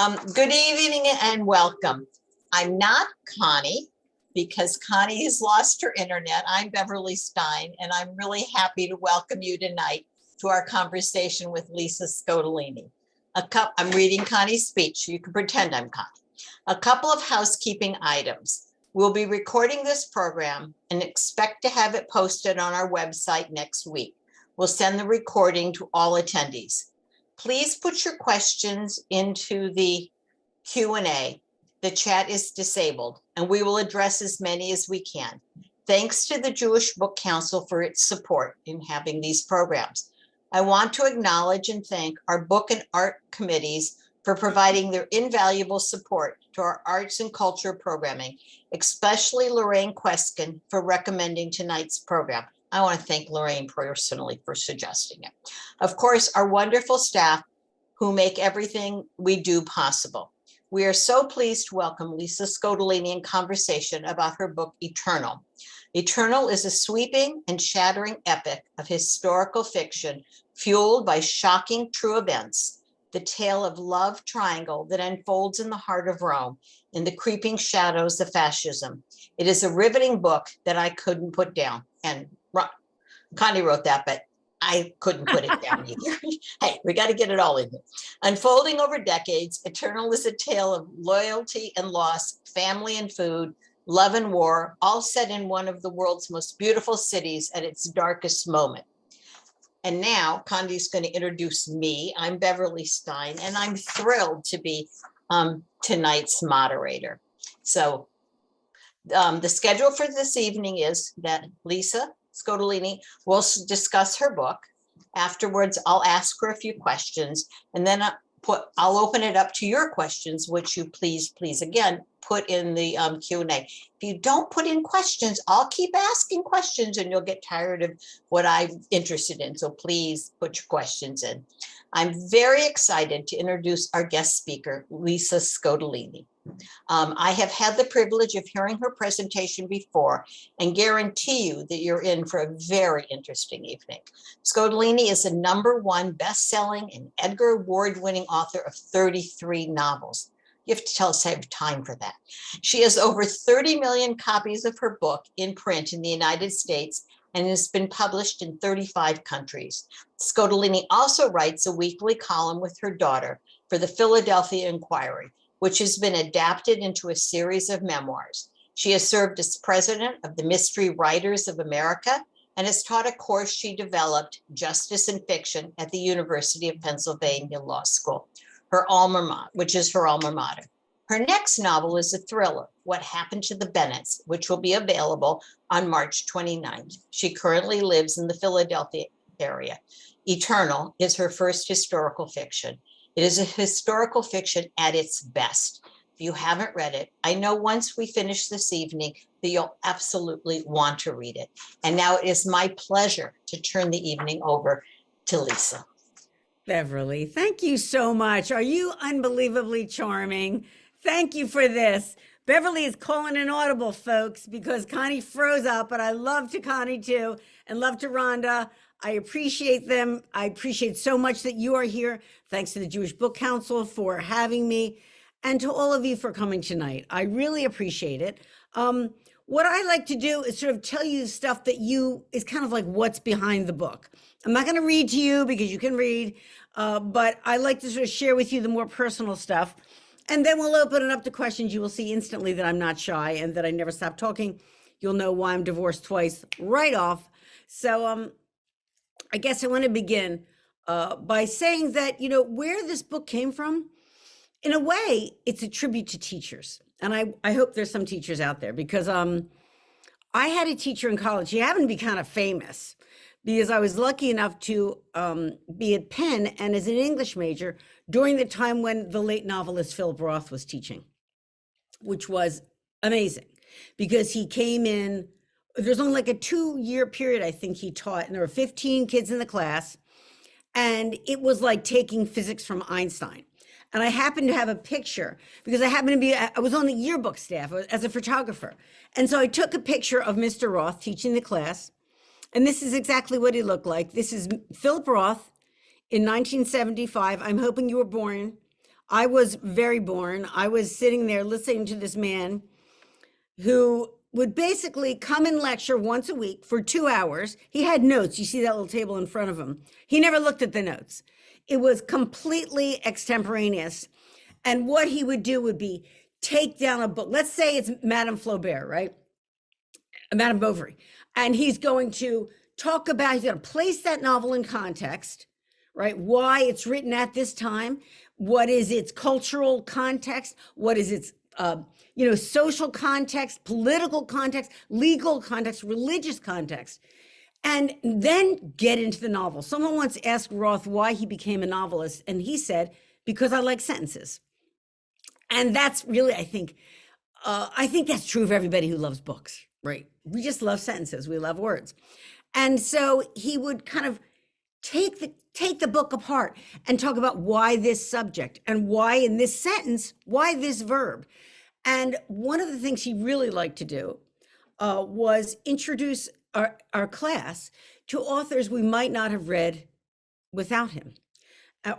Good evening and welcome. I'm not Connie because Connie has lost her internet. I'm Beverly Stein, and I'm really happy to welcome you tonight to our conversation with Lisa Scottoline. I'm reading Connie's speech. You can pretend I'm Connie. A couple of housekeeping items. We'll be recording this program and expect to have it posted on our website next week. We'll send the recording to all attendees. Please put your questions into the Q&A. The chat is disabled, and we will address as many as we can. Thanks to the Jewish Book Council for its support in having these programs. I want to acknowledge and thank our book and art committees for providing their invaluable support to our arts and culture programming, especially Lorraine Queskin for recommending tonight's program. I want to thank Lorraine personally for suggesting it. Of course, our wonderful staff who make everything we do possible. We are so pleased to welcome Lisa Scottoline in conversation about her book, Eternal. Eternal is a sweeping and shattering epic of historical fiction fueled by shocking true events, the tale of love triangle that unfolds in the heart of Rome in the creeping shadows of fascism. It is a riveting book that I couldn't put down. And Connie wrote that, but I couldn't put it down either. Hey, we got to get it all in here. Unfolding over decades, Eternal is a tale of loyalty and loss, family and food, love and war, all set in one of the world's most beautiful cities at its darkest moment. And now Connie's going to introduce me. I'm Beverly Stein, and I'm thrilled to be tonight's moderator. So the schedule for this evening is that Lisa Scottoline will discuss her book. Afterwards, I'll ask her a few questions, and then I'll open it up to your questions, which you please again put in the Q&A. If you don't put in questions, I'll keep asking questions, and you'll get tired of what I'm interested in. So please put your questions in. I'm very excited to introduce our guest speaker, Lisa Scottoline. I have had the privilege of hearing her presentation before and guarantee you that you're in for a very interesting evening. Scottoline is a #1 best-selling and Edgar Award-winning author of 33 novels. You have to tell us I have time for that. She has over 30 million copies of her book in print in the United States and has been published in 35 countries. Scottoline also writes a weekly column with her daughter for the Philadelphia Inquirer, which has been adapted into a series of memoirs. She has served as president of the Mystery Writers of America and has taught a course she developed, Justice and Fiction, at the University of Pennsylvania Law School, which is her alma mater. Her next novel is a thriller, What Happened to the Bennetts, which will be available on March 29th. She currently lives in the Philadelphia area. Eternal is her first historical fiction. It is a historical fiction at its best. If you haven't read it, I know once we finish this evening that you'll absolutely want to read it. And now it is my pleasure to turn the evening over to Lisa. Beverly, thank you so much. Are you unbelievably charming? Thank you for this. Beverly is calling an audible, folks, because Connie froze up, but I love to Connie too, and love to Rhonda. I appreciate them. I appreciate so much that you are here. Thanks to the Jewish Book Council for having me, and to all of you for coming tonight. I really appreciate it. What I like to do is sort of tell you stuff that is kind of like what's behind the book. I'm not going to read to you because you can read, but I like to sort of share with you the more personal stuff. And then we'll open it up to questions. You will see instantly that I'm not shy and that I never stop talking. You'll know why I'm divorced twice right off. So I guess I want to begin by saying that, where this book came from, in a way, it's a tribute to teachers. And I hope there's some teachers out there, because I had a teacher in college. He happened to be kind of famous because I was lucky enough to be at Penn and as an English major during the time when the late novelist Philip Roth was teaching, which was amazing because he came in. There's only like a 2-year period, I think he taught, and there were 15 kids in the class. And it was like taking physics from Einstein. And I happened to have a picture because I was on the yearbook staff as a photographer. And so I took a picture of Mr. Roth teaching the class. And this is exactly what he looked like. This is Philip Roth in 1975. I'm hoping you were born. I was very bored. I was sitting there listening to this man who would basically come and lecture once a week for 2 hours. He had notes. You see that little table in front of him. He never looked at the notes. It was completely extemporaneous. And what he would do would be take down a book. Let's say it's Madame Flaubert, right? Madame Bovary. And he's going to talk about, he's going to place that novel in context, right? Why it's written at this time. What is its cultural context? What is its social context, political context, legal context, religious context, and then get into the novel. Someone once asked Roth why he became a novelist, and he said, because I like sentences. And that's really, I think that's true of everybody who loves books, right? We just love sentences. We love words. And so he would kind of take the book apart and talk about why this subject and why in this sentence, why this verb. And one of the things he really liked to do was introduce our class to authors we might not have read without him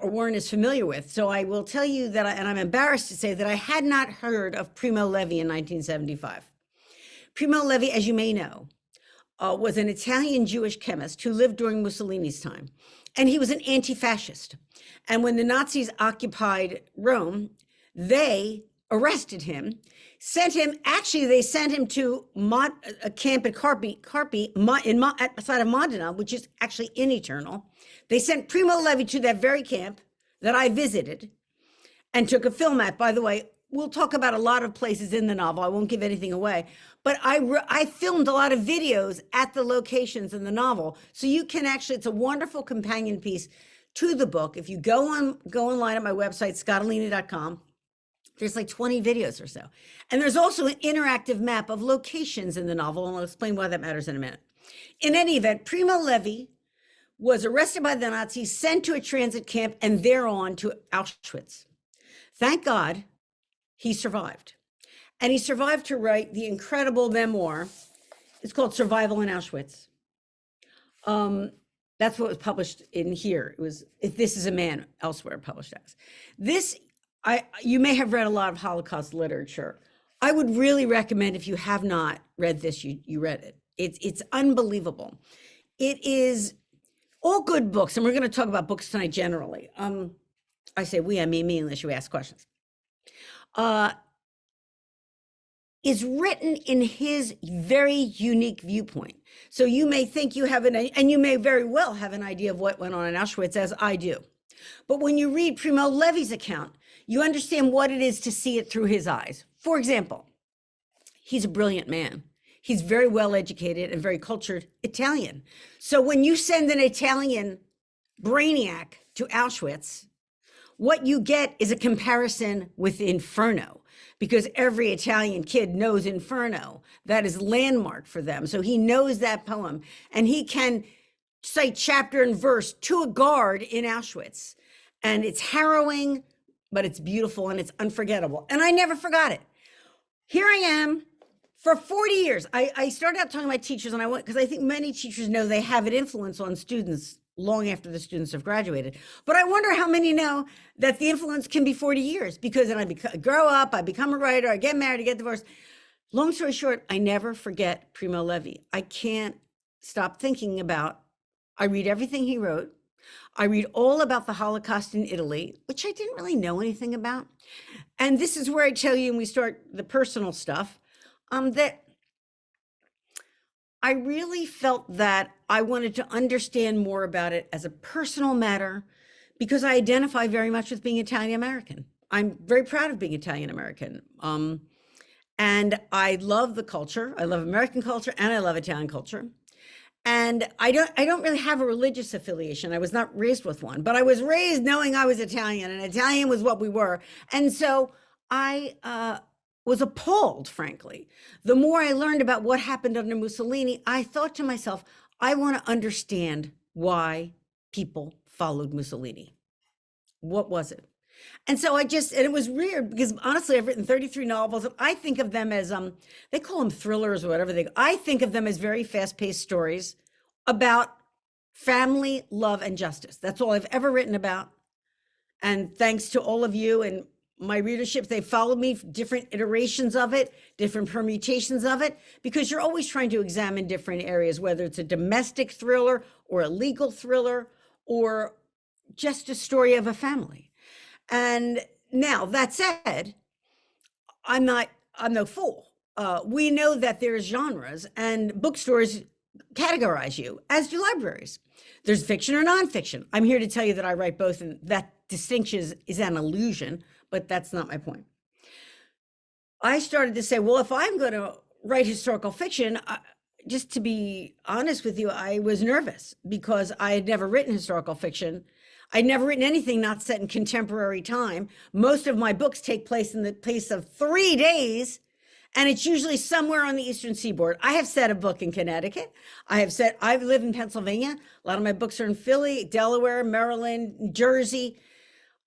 or weren't as familiar with. So I will tell you that, and I'm embarrassed to say that I had not heard of Primo Levi in 1975. Primo Levi, as you may know, was an Italian Jewish chemist who lived during Mussolini's time. And he was an anti-fascist. And when the Nazis occupied Rome, they arrested him, they sent him to a camp at Carpi outside of Modena, which is actually in Eternal. They sent Primo Levi to that very camp that I visited and took a film at. By the way, we'll talk about a lot of places in the novel. I won't give anything away, but I filmed a lot of videos at the locations in the novel. So you can actually, it's a wonderful companion piece to the book. If you go online at my website, scottoline.com, there's like 20 videos or so. And there's also an interactive map of locations in the novel, and I'll explain why that matters in a minute. In any event, Primo Levi was arrested by the Nazis, sent to a transit camp, and thereon to Auschwitz. Thank God he survived. And he survived to write the incredible memoir. It's called Survival in Auschwitz. That's what was published in here. It was If This Is a Man, elsewhere published as. You may have read a lot of Holocaust literature. I would really recommend, if you have not read this, you read it. It's unbelievable. It is all good books, and we're going to talk about books tonight generally. I say we, I mean me, unless you ask questions. Is written in his very unique viewpoint. So you may think you have and you may very well have an idea of what went on in Auschwitz, as I do. But when you read Primo Levi's account, you understand what it is to see it through his eyes. For example, he's a brilliant man. He's very well educated and very cultured Italian. So when you send an Italian brainiac to Auschwitz, what you get is a comparison with Inferno, because every Italian kid knows Inferno. That is landmark for them. So he knows that poem, and he can cite chapter and verse to a guard in Auschwitz. And it's harrowing, but it's beautiful and it's unforgettable. And I never forgot it. Here I am for 40 years. I started out talking to my teachers, and because I think many teachers know they have an influence on students long after the students have graduated. But I wonder how many know that the influence can be 40 years, because then I grow up, I become a writer, I get married, I get divorced. Long story short, I never forget Primo Levi. I can't stop thinking about, I read everything he wrote. I read all about the Holocaust in Italy, which I didn't really know anything about. And this is where I tell you, and we start the personal stuff, that I really felt that I wanted to understand more about it as a personal matter, because I identify very much with being Italian American. I'm very proud of being Italian American. And I love the culture. I love American culture, and I love Italian culture. And I don't really have a religious affiliation. I was not raised with one, but I was raised knowing I was Italian, and Italian was what we were. And so I was appalled, frankly. The more I learned about what happened under Mussolini, I thought to myself, I want to understand why people followed Mussolini. What was it? And so and it was weird, because honestly, I've written 33 novels, and I think of them as, they call them thrillers or whatever. I think of them as very fast-paced stories about family, love, and justice. That's all I've ever written about. And thanks to all of you and my readership, they followed me, different iterations of it, different permutations of it, because you're always trying to examine different areas, whether it's a domestic thriller or a legal thriller or just a story of a family. And now that said, I'm no fool. We know that there's genres, and bookstores categorize you, as do libraries. There's fiction or nonfiction. I'm here to tell you that I write both, and that distinction is an illusion, but that's not my point. I started to say, well, if I'm going to write historical fiction, just to be honest with you, I was nervous because I had never written historical fiction. I'd never written anything not set in contemporary time. Most of my books take place in the place of 3 days, and it's usually somewhere on the Eastern Seaboard. I have set a book in Connecticut. I've lived in Pennsylvania. A lot of my books are in Philly, Delaware, Maryland, Jersey.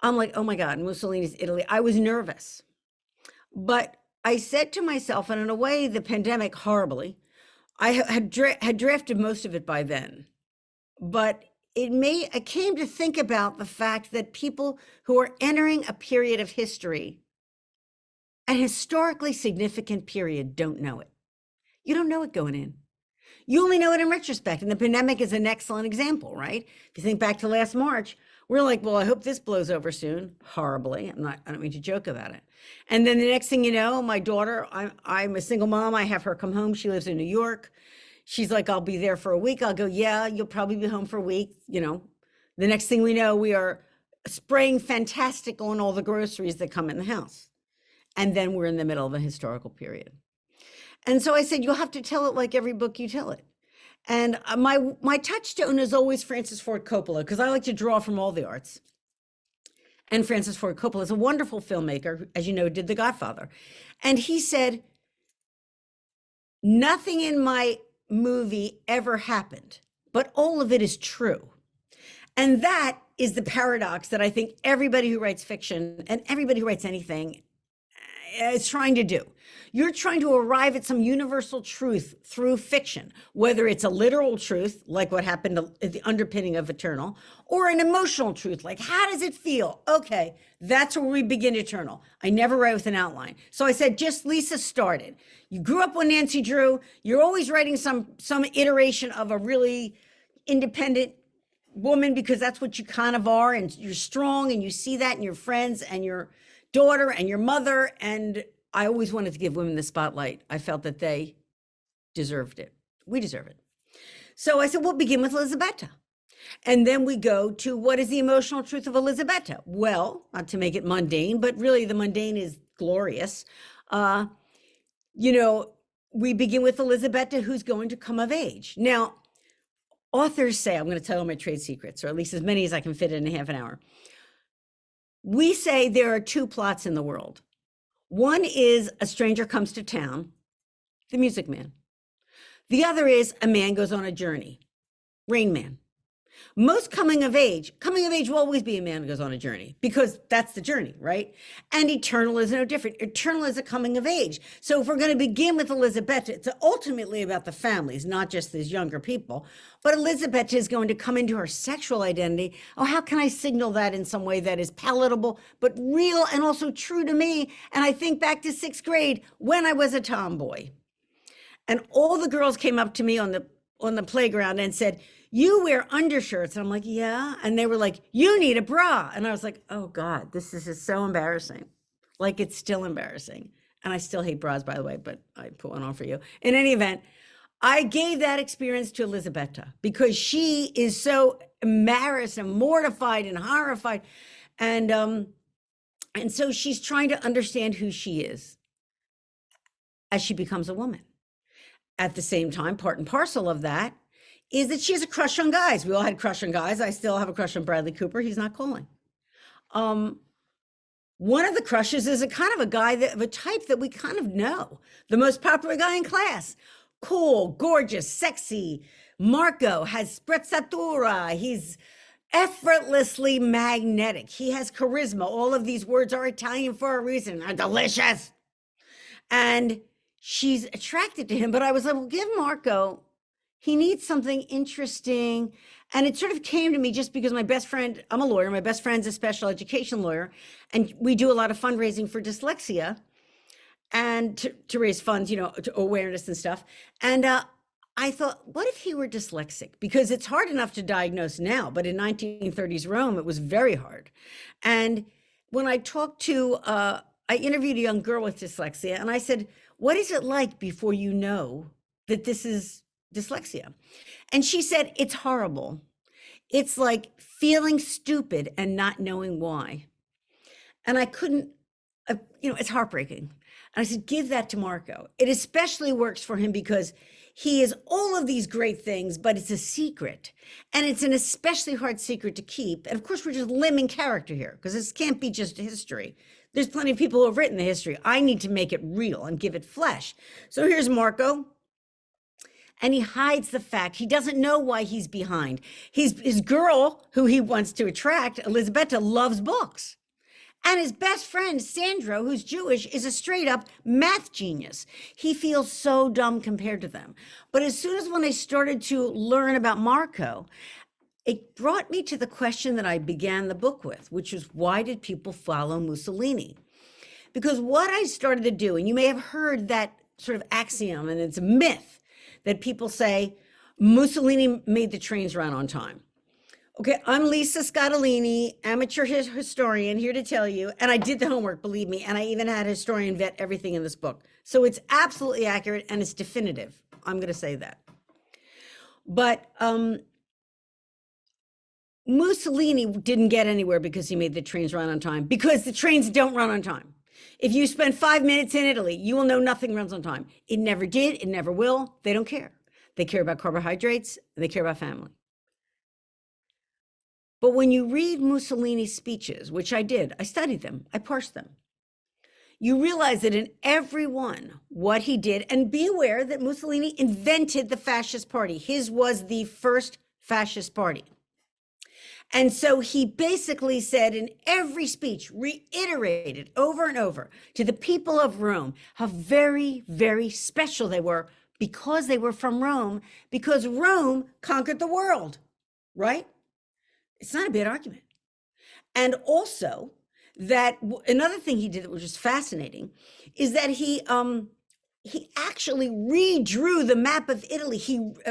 I'm like, oh my God, Mussolini's Italy. I was nervous. But I said to myself, and in a way, the pandemic horribly, I had drafted most of it by then. But I came to think about the fact that people who are entering a period of history, a historically significant period, don't know it. You don't know it going in. You only know it in retrospect. And the pandemic is an excellent example, right? If you think back to last March, we're like, well, I hope this blows over soon. Horribly. I don't mean to joke about it. And then the next thing you know, my daughter, I'm a single mom. I have her come home. She lives in New York. She's like, I'll be there for a week. I'll go, yeah, you'll probably be home for a week. The next thing we know, we are spraying fantastic on all the groceries that come in the house. And then we're in the middle of a historical period. And so I said, you'll have to tell it like every book you tell it. And my touchstone is always Francis Ford Coppola, because I like to draw from all the arts. And Francis Ford Coppola is a wonderful filmmaker, who, as you know, did The Godfather. And he said, nothing in my movie ever happened, but all of it is true. And that is the paradox that I think everybody who writes fiction and everybody who writes anything is trying to do. You're trying to arrive at some universal truth through fiction, whether it's a literal truth, like what happened at the underpinning of Eternal, or an emotional truth, like how does it feel? Okay, that's where we begin Eternal. I never write with an outline. So I said, just Lisa started. You grew up with Nancy Drew. You're always writing some iteration of a really independent woman, because that's what you kind of are, and you're strong, and you see that in your friends and your daughter and your mother. And I always wanted to give women the spotlight. I felt that they deserved it. We deserve it. So I said, we'll begin with Elisabetta. And then we go to, what is the emotional truth of Elisabetta? Well, not to make it mundane, but really the mundane is glorious. We begin with Elisabetta, who's going to come of age. Now, authors say, I'm going to tell you my trade secrets, or at least as many as I can fit in half an hour. We say there are two plots in the world. One is a stranger comes to town, The Music Man. The other is a man goes on a journey, Rain Man. Most coming of age will always be a man who goes on a journey, because that's the journey, right? And Eternal is no different. Eternal is a coming of age. So if we're going to begin with Elisabetta, it's ultimately about the families, not just these younger people. But Elisabetta is going to come into her sexual identity. Oh, how can I signal that in some way that is palatable, but real and also true to me? And I think back to 6th grade when I was a tomboy. And all the girls came up to me on the playground and said, you wear undershirts. And I'm like, yeah. And they were like, you need a bra. And I was like, oh God, this is just so embarrassing. Like, it's still embarrassing. And I still hate bras, by the way, but I put one on for you. In any event, I gave that experience to Elisabetta because she is so embarrassed and mortified and horrified. And so she's trying to understand who she is as she becomes a woman. At the same time, part and parcel of that is that she has a crush on guys. We all had a crush on guys. I still have a crush on Bradley Cooper. He's not calling. One of the crushes is a kind of a guy of a type that we kind of know. The most popular guy in class. Cool, gorgeous, sexy. Marco has sprezzatura. He's effortlessly magnetic. He has charisma. All of these words are Italian for a reason. They're delicious. And she's attracted to him. But I was like, well, give Marco he needs something interesting. And it sort of came to me just because my best friend, I'm a lawyer, my best friend's a special education lawyer, and we do a lot of fundraising for dyslexia and to raise funds, you know, to awareness and stuff. And I thought, what if he were dyslexic? Because it's hard enough to diagnose now, but in 1930s Rome, it was very hard. And when I talked to, I interviewed a young girl with dyslexia, and I said, what is it like before you know that this is dyslexia? And she said, it's horrible. It's like feeling stupid and not knowing why. And I couldn't, you know, it's heartbreaking. And I said, give that to Marco. It especially works for him because he is all of these great things, but it's a secret. And it's an especially hard secret to keep. And of course, we're just limning character here because this can't be just history. There's plenty of people who have written the history. I need to make it real and give it flesh. So here's Marco. And he hides the fact. He doesn't know why he's behind. His girl, who he wants to attract, Elisabetta, loves books. And his best friend, Sandro, who's Jewish, is a straight up math genius. He feels so dumb compared to them. But as soon as when I started to learn about Marco, it brought me to the question that I began the book with, which was, why did people follow Mussolini? Because what I started to do, and you may have heard that sort of axiom, and it's a myth, that people say Mussolini made the trains run on time. Okay, I'm Lisa Scottoline, amateur historian, here to tell you, and I did the homework, believe me, and I even had a historian vet everything in this book. So it's absolutely accurate and it's definitive. I'm going to say that. But Mussolini didn't get anywhere because he made the trains run on time, because the trains don't run on time. If you spend 5 minutes in Italy, you will know nothing runs on time. It never did, it never will. They don't care. They care about carbohydrates, and they care about family. But when you read Mussolini's speeches, which I did, I studied them, I parsed them, you realize that in every one, what he did, and be aware that Mussolini invented the fascist party. His was the first fascist party. And so he basically said in every speech, reiterated over and over to the people of Rome, how very, very special they were because they were from Rome, because Rome conquered the world, right? It's not a bad argument. And also that another thing he did that was just fascinating is that he actually redrew the map of Italy,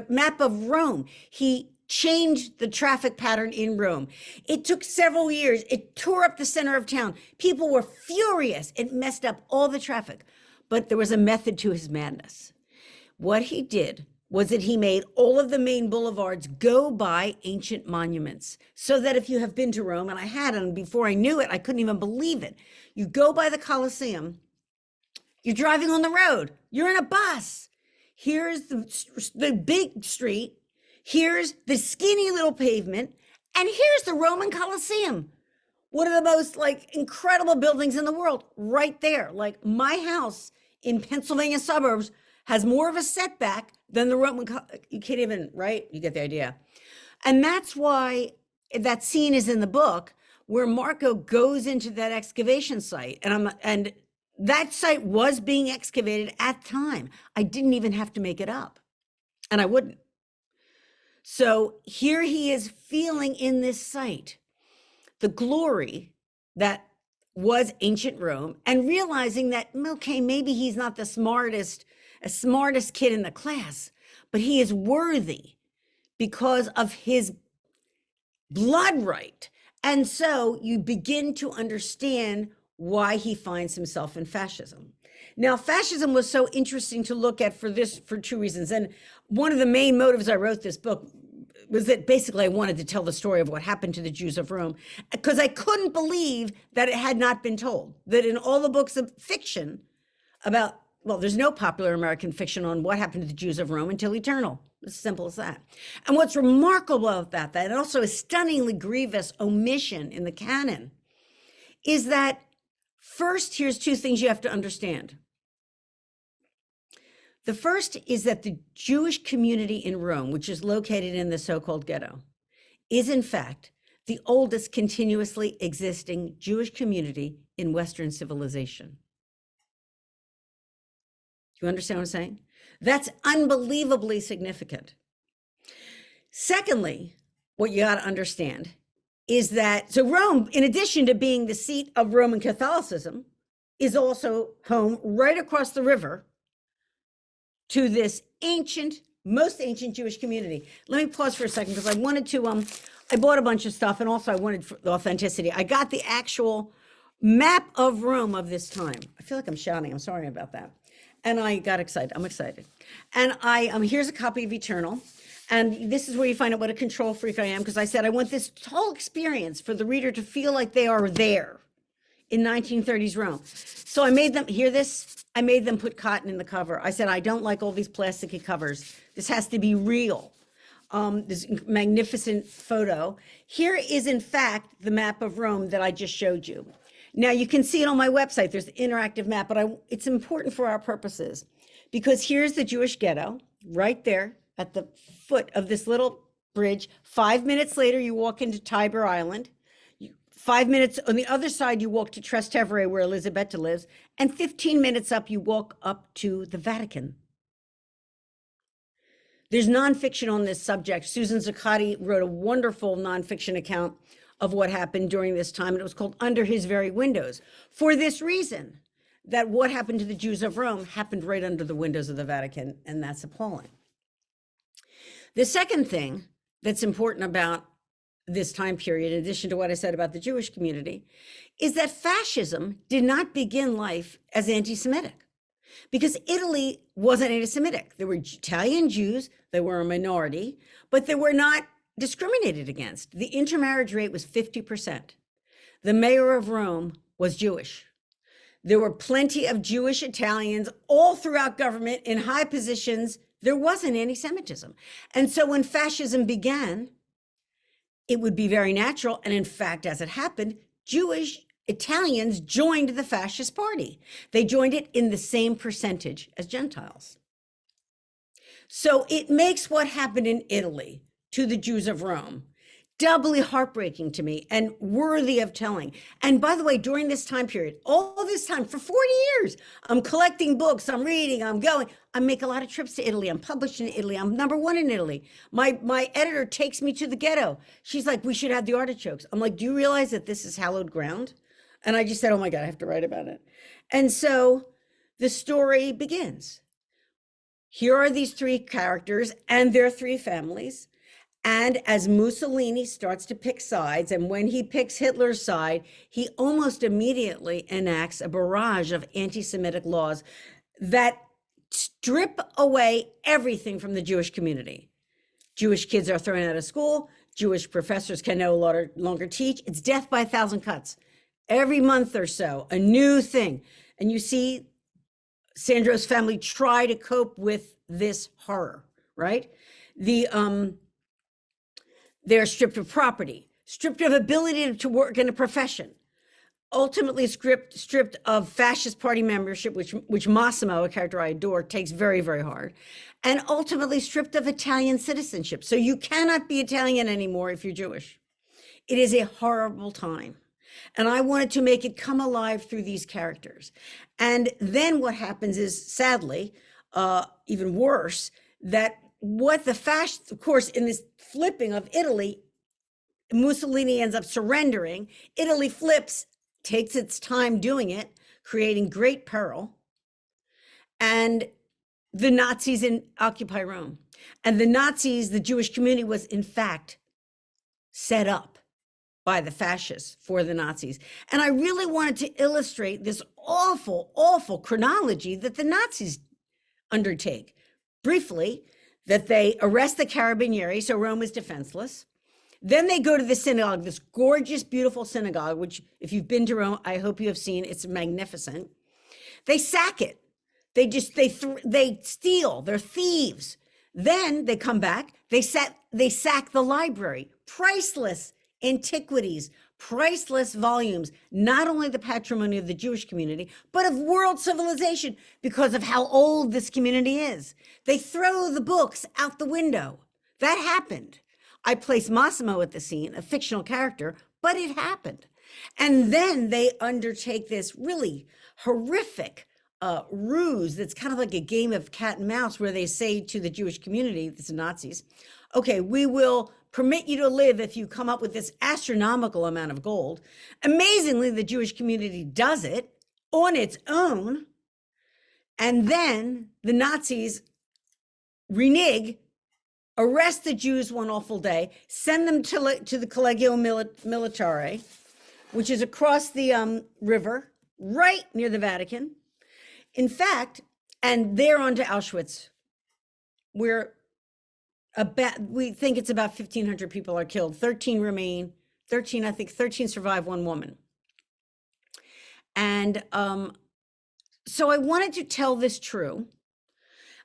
map of Rome. He changed the traffic pattern in Rome. It took several years. It tore up the center of town. People were furious. It messed up all the traffic. But there was a method to his madness. What he did was that he made all of the main boulevards go by ancient monuments, so that if you have been to Rome, and I had, and before I knew it, I couldn't even believe it. You go by the Colosseum, you're driving on the road, you're in a bus. Here's the big street, here's the skinny little pavement, and here's the Roman Colosseum. One of the most incredible buildings in the world, right there. Like my house in Pennsylvania suburbs has more of a setback than the Roman, you can't even, right? You get the idea. And that's why that scene is in the book where Marco goes into that excavation site. And that site was being excavated at the time. I didn't even have to make it up, and I wouldn't. So here he is feeling in this site the glory that was ancient Rome, and realizing that, okay, maybe he's not the smartest kid in the class, but he is worthy because of his blood right. And so you begin to understand why he finds himself in fascism. Now, fascism was so interesting to look at for two reasons. And one of the main motives I wrote this book was that basically I wanted to tell the story of what happened to the Jews of Rome, because I couldn't believe that it had not been told, that in all the books of fiction about, well, there's no popular American fiction on what happened to the Jews of Rome until Eternal. As simple as that. And what's remarkable about that, and also a stunningly grievous omission in the canon, is that first, here's two things you have to understand. The first is that the Jewish community in Rome, which is located in the so-called ghetto, is in fact the oldest continuously existing Jewish community in Western civilization. Do you understand what I'm saying? That's unbelievably significant. Secondly, what you got to understand is that, so Rome, in addition to being the seat of Roman Catholicism, is also home right across the river to this ancient, most ancient Jewish community. Let me pause for a second because I wanted to, I bought a bunch of stuff and also I wanted the authenticity. I got the actual map of Rome of this time. I feel like I'm shouting, I'm sorry about that. And I got excited, I'm excited. And here's a copy of Eternal. And this is where you find out what a control freak I am, because I said I want this whole experience for the reader to feel like they are there in 1930s Rome. So I made them, hear this? I made them put cotton in the cover. I said, I don't like all these plasticky covers. This has to be real. This magnificent photo. Here is, in fact, the map of Rome that I just showed you. Now, you can see it on my website. There's the interactive map, but it's important for our purposes because here's the Jewish ghetto right there at the foot of this little bridge. 5 minutes later, you walk into Tiber Island. 5 minutes on the other side, you walk to Trastevere, where Elisabetta lives. And 15 minutes up, you walk up to the Vatican. There's nonfiction on this subject. Susan Zuccotti wrote a wonderful nonfiction account of what happened during this time. And it was called Under His Very Windows. For this reason, that what happened to the Jews of Rome happened right under the windows of the Vatican. And that's appalling. The second thing that's important about this time period, in addition to what I said about the Jewish community, is that fascism did not begin life as anti-Semitic, because Italy wasn't anti-Semitic. There were Italian Jews, they were a minority, but they were not discriminated against. The intermarriage rate was 50%. The mayor of Rome was Jewish. There were plenty of Jewish Italians all throughout government in high positions. There wasn't anti-Semitism. And so when fascism began, it would be very natural. And in fact, as it happened, Jewish Italians joined the fascist party. They joined it in the same percentage as Gentiles. So it makes what happened in Italy to the Jews of Rome doubly heartbreaking to me and worthy of telling. And by the way, during this time period, all this time, for 40 years, I'm collecting books, I'm reading, I'm going. I make a lot of trips to Italy. I'm published in Italy. I'm #1 in Italy. My editor takes me to the ghetto. She's like, we should have the artichokes. I'm like, do you realize that this is hallowed ground? And I just said, oh my God, I have to write about it. And so the story begins. Here are these three characters and their three families. And as Mussolini starts to pick sides, and when he picks Hitler's side, he almost immediately enacts a barrage of anti-Semitic laws that strip away everything from the Jewish community. Jewish kids are thrown out of school. Jewish professors can no longer teach. It's death by 1,000 cuts. Every month or so, a new thing. And you see Sandro's family try to cope with this horror, right? They're stripped of property, stripped of ability to work in a profession, ultimately stripped of fascist party membership, which Massimo, a character I adore, takes very, very hard, and ultimately stripped of Italian citizenship. So you cannot be Italian anymore if you're Jewish. It is a horrible time. And I wanted to make it come alive through these characters. And then what happens is, sadly, even worse, that what the fascists, of course, in this flipping of Italy, Mussolini ends up surrendering. Italy flips, takes its time doing it, creating great peril. And the Nazis occupy Rome. And the Nazis, the Jewish community was in fact set up by the fascists for the Nazis. And I really wanted to illustrate this awful, awful chronology that the Nazis undertake. Briefly, that they arrest the Carabinieri, so Rome is defenseless. Then they go to the synagogue, this gorgeous, beautiful synagogue, which if you've been to Rome, I hope you have seen, it's magnificent. They sack it. They steal, they're thieves. Then they come back, they sack the library, priceless antiquities, priceless volumes, not only the patrimony of the Jewish community, but of world civilization because of how old this community is. They throw the books out the window. That happened. I place Massimo at the scene, a fictional character, but it happened. And then they undertake this really horrific ruse that's kind of like a game of cat and mouse where they say to the Jewish community, the Nazis, okay, we will permit you to live if you come up with this astronomical amount of gold. Amazingly, the Jewish community does it on its own. And then the Nazis renege, arrest the Jews one awful day, send them to the Collegio Militare, which is across the river, right near the Vatican. In fact, and they're on to Auschwitz, where we think it's about 1,500 people are killed. 13 remain. 13 survive, one woman. And so I wanted to tell this true.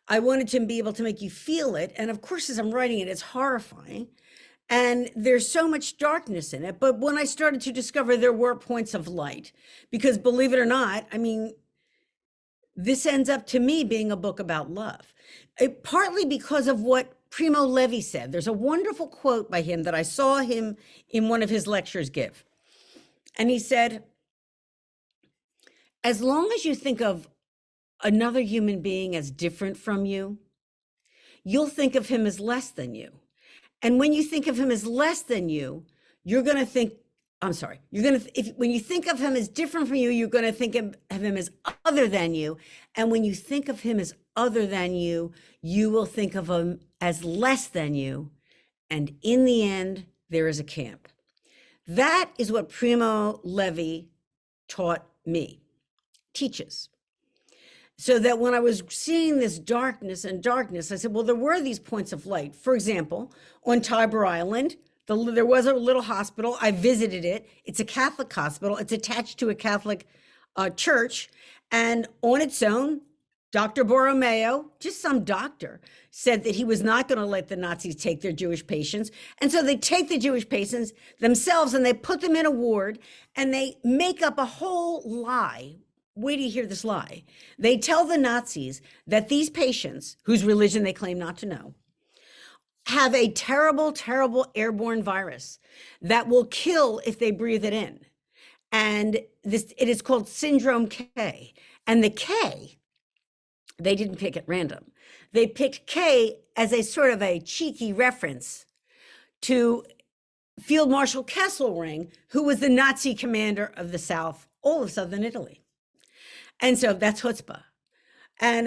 I wanted to be able to make you feel it. And of course, as I'm writing it, it's horrifying. And there's so much darkness in it. But when I started to discover there were points of light, because believe it or not, I mean, this ends up to me being a book about love. Partly because of what Primo Levi said. There's a wonderful quote by him that I saw him in one of his lectures give. And he said, as long as you think of another human being as different from you, you'll think of him as less than you. And when you think of him as less than you, you're going to think, when you think of him as different from you, you're going to think of him as other than you. And when you think of him as other than you, you will think of him as less than you. And in the end, there is a camp. That is what Primo Levi taught me, teaches. So that when I was seeing this darkness, I said, well, there were these points of light. For example, on Tiber Island, there was a little hospital. I visited it. It's a Catholic hospital. It's attached to a Catholic church. And on its own, Dr. Borromeo, just some doctor, said that he was not going to let the Nazis take their Jewish patients. And so they take the Jewish patients themselves and they put them in a ward and they make up a whole lie. Wait till you hear this lie. They tell the Nazis that these patients, whose religion they claim not to know, have a terrible, terrible airborne virus that will kill if they breathe it in. And it is called Syndrome K. And the K, they didn't pick at random. They picked K as a sort of a cheeky reference to Field Marshal Kesselring, who was the Nazi commander of the South, all of southern Italy. And so that's chutzpah. And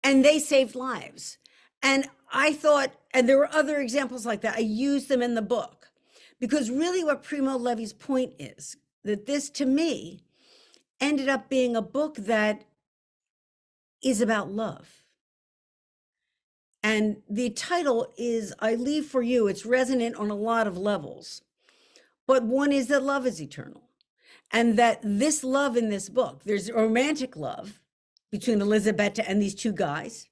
they saved lives. And I thought, and there were other examples like that, I used them in the book, because really what Primo Levi's point is, that this to me ended up being a book that is about love. And the title is I Leave for You. It's resonant on a lot of levels, but one is that love is eternal. And that this love in this book, there's romantic love between Elisabetta and these two guys.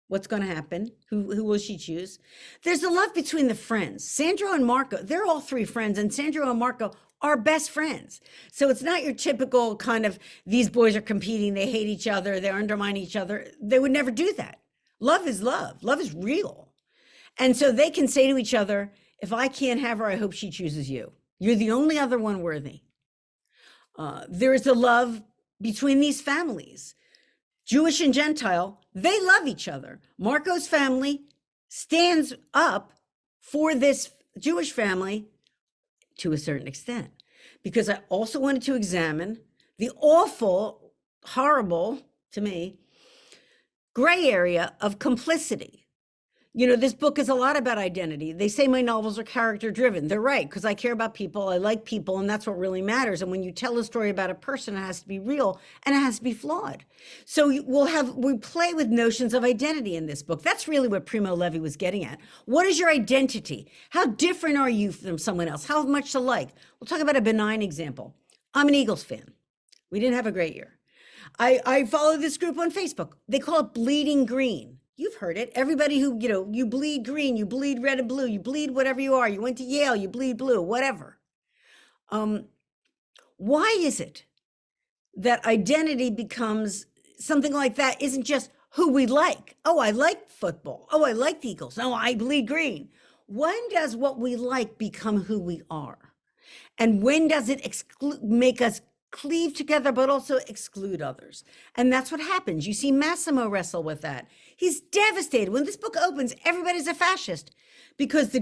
What's going to happen? Who will she choose? There's a love between the friends. Sandro and Marco, they're all three friends, and Sandro and Marco are best friends. So it's not your typical kind of, these boys are competing, they hate each other, they undermine each other. They would never do that. Love is love. Love is real. And so they can say to each other, if I can't have her, I hope she chooses you. You're the only other one worthy. There is a love between these families. Jewish and Gentile, they love each other. Marco's family stands up for this Jewish family to a certain extent, because I also wanted to examine the awful, horrible, to me, gray area of complicity. You know, this book is a lot about identity. They say my novels are character driven. They're right, because I care about people, I like people, and that's what really matters. And when you tell a story about a person, it has to be real and it has to be flawed. So we play with notions of identity in this book. That's really what Primo Levi was getting at. What is your identity? How different are you from someone else? How much alike? We'll talk about a benign example. I'm an Eagles fan. We didn't have a great year. I follow this group on Facebook. They call it Bleeding Green. You've heard it. Everybody who, you bleed green, you bleed red and blue, you bleed whatever you are. You went to Yale, you bleed blue, whatever. Why is it that identity becomes something like that isn't just who we like? Oh, I like football. Oh, I like the Eagles. Oh, I bleed green. When does what we like become who we are? And when does it make us cleave together, but also exclude others. And that's what happens. You see Massimo wrestle with that. He's devastated. When this book opens, everybody's a fascist. Because the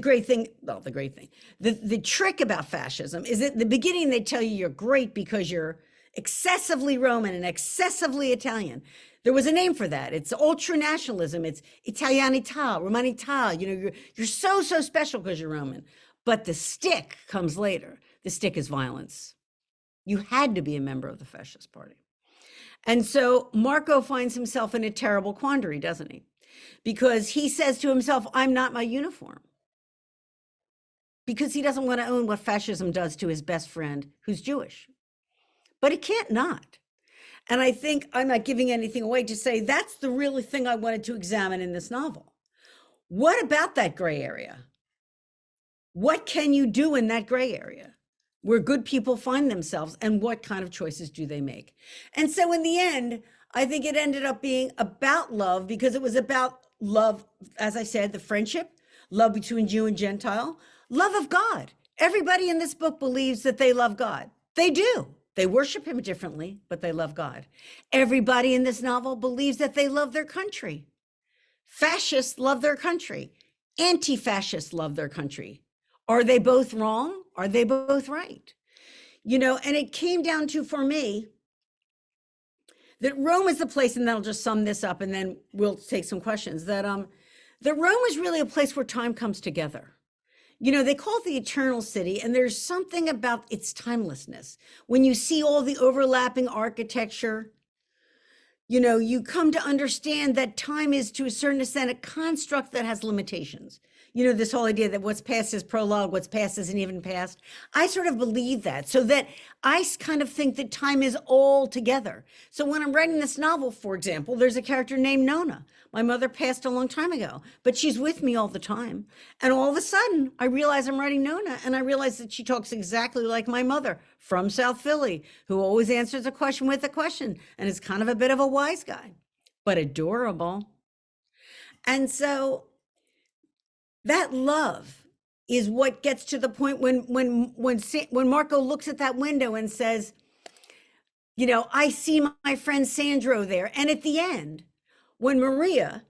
trick about fascism is that at the beginning, they tell you you're great because you're excessively Roman and excessively Italian. There was a name for that. It's ultra nationalism. It's Italianità, Romanità. You know, you're so special because you're Roman. But the stick comes later. The stick is violence. You had to be a member of the fascist party. And so Marco finds himself in a terrible quandary, doesn't he? Because he says to himself, I'm not my uniform. Because he doesn't want to own what fascism does to his best friend who's Jewish. But he can't not. And I think I'm not giving anything away to say that's the really thing I wanted to examine in this novel. What about that gray area? What can you do in that gray area where good people find themselves, and what kind of choices do they make? And so in the end, I think it ended up being about love, because it was about love, as I said, the friendship, love between Jew and Gentile, love of God. Everybody in this book believes that they love God. They do. They worship him differently, but they love God. Everybody in this novel believes that they love their country. Fascists love their country. Anti-fascists love their country. Are they both wrong? Are they both right? You know, and it came down to, for me, that Rome is the place, and then I'll just sum this up and then we'll take some questions, that Rome is really a place where time comes together. You know, they call it the eternal city, and there's something about its timelessness. When you see all the overlapping architecture, you know, you come to understand that time is, to a certain extent, a construct that has limitations. You know, this whole idea that what's past is prologue, what's past isn't even past. I sort of believe that, so that I kind of think that time is all together. So when I'm writing this novel, for example, there's a character named Nona. My mother passed a long time ago, but she's with me all the time. And all of a sudden, I realize I'm writing Nona, and I realize that she talks exactly like my mother from South Philly, who always answers a question with a question, and is kind of a bit of a wise guy, but adorable. And so that love is what gets to the point when Marco looks at that window and says, you know, I see my friend Sandro there. And at the end, when Maria,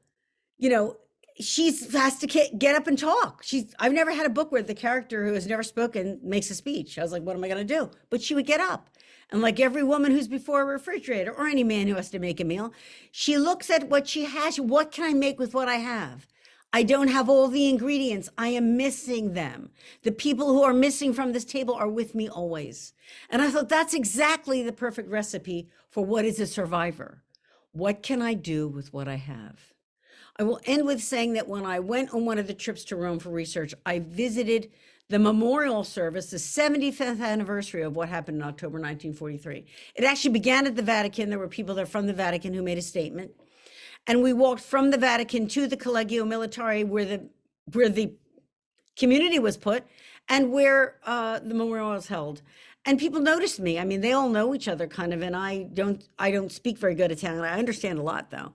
you know, she has to get up and talk. I've never had a book where the character who has never spoken makes a speech. I was like, what am I going to do? But she would get up. And like every woman who's before a refrigerator, or any man who has to make a meal, she looks at what she has. What can I make with what I have? I don't have all the ingredients. I am missing them. The people who are missing from this table are with me always. And I thought that's exactly the perfect recipe for what is a survivor. What can I do with what I have? I will end with saying that when I went on one of the trips to Rome for research, I visited the memorial service, the 75th anniversary of what happened in October 1943. It actually began at the Vatican. There were people there from the Vatican who made a statement. And we walked from the Vatican to the Collegio Militare, where the community was put, and where the memorial was held. And people noticed me. I mean, they all know each other kind of, and I don't speak very good Italian. I understand a lot though.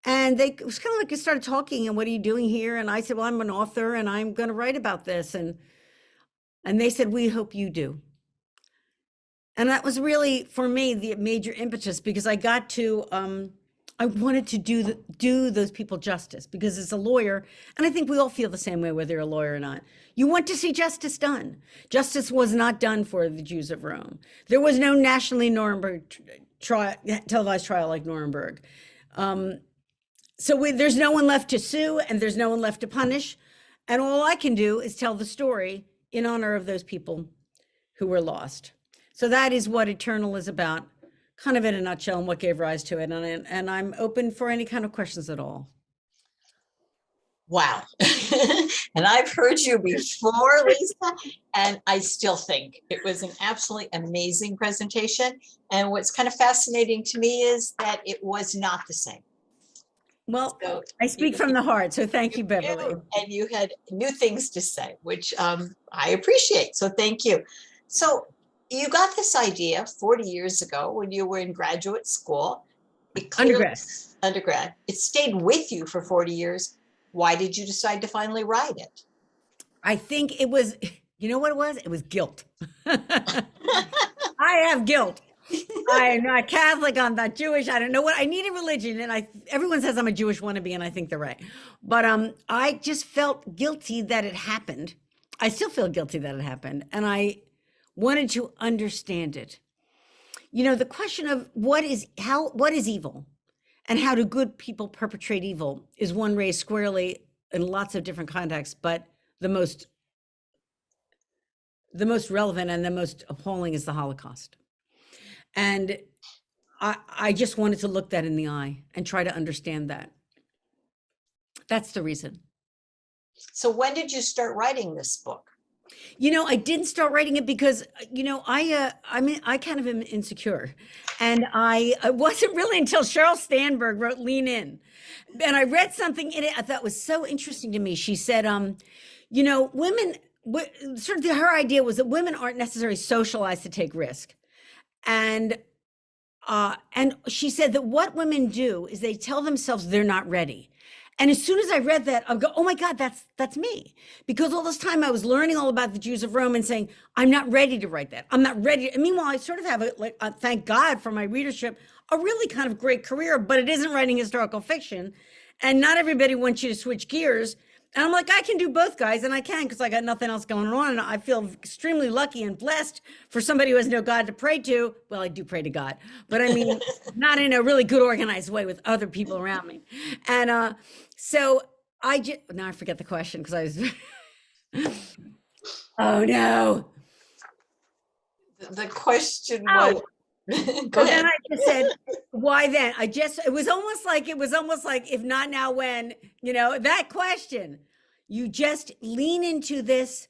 And it was kind of like, they started talking, and what are you doing here? And I said, well, I'm an author and I'm going to write about this. And they said, we hope you do. And that was really, for me, the major impetus, because I got to, I wanted to do those people justice, because as a lawyer, and I think we all feel the same way, whether you're a lawyer or not, you want to see justice done. Justice was not done for the Jews of Rome. There was no nationally televised trial like Nuremberg. So there's no one left to sue, and there's no one left to punish. And all I can do is tell the story in honor of those people who were lost. So that is what Eternal is about, kind of in a nutshell, and what gave rise to it. And I'm open for any kind of questions at all. Wow. And I've heard you before, Lisa, and I still think it was an absolutely amazing presentation. And what's kind of fascinating to me is that it was not the same. Well, so I speak from the heart. So thank you, Beverly. And you had new things to say, which I appreciate. So thank you. So you got this idea 40 years ago when you were in graduate school. Undergrad. It stayed with you for 40 years. Why did you decide to finally write it? I think it was, you know what it was? It was guilt. I have guilt. I'm not Catholic. I'm not Jewish. I don't know what I need a religion. And everyone says I'm a Jewish wannabe, and I think they're right. But I just felt guilty that it happened. I still feel guilty that it happened. And I wanted to understand it. You know, the question of what is evil and how do good people perpetrate evil is one raised squarely in lots of different contexts, but the most relevant and the most appalling is the Holocaust. And I just wanted to look that in the eye and try to understand that. That's the reason. So when did you start writing this book? You know, I didn't start writing it because, you know, I kind of am insecure. And it wasn't really until Sheryl Sandberg wrote Lean In. And I read something in it I thought was so interesting to me. She said, you know, women, sort of her idea was that women aren't necessarily socialized to take risk. And she said that what women do is they tell themselves they're not ready. And as soon as I read that, I'll go, oh my God, that's me. Because all this time I was learning all about the Jews of Rome and saying, I'm not ready to write that. I'm not ready. And meanwhile, I sort of have thank God for my readership, a really kind of great career, but it isn't writing historical fiction. And not everybody wants you to switch gears. And I'm like, I can do both, guys, and I can because I got nothing else going on. And I feel extremely lucky and blessed for somebody who has no God to pray to. Well, I do pray to God, but I mean, not in a really good organized way with other people around me. And so now I forget the question because I was, oh no. The question was, go ahead. Then I just said, why then? It was almost like if not now, when, you know, that question, you just lean into this,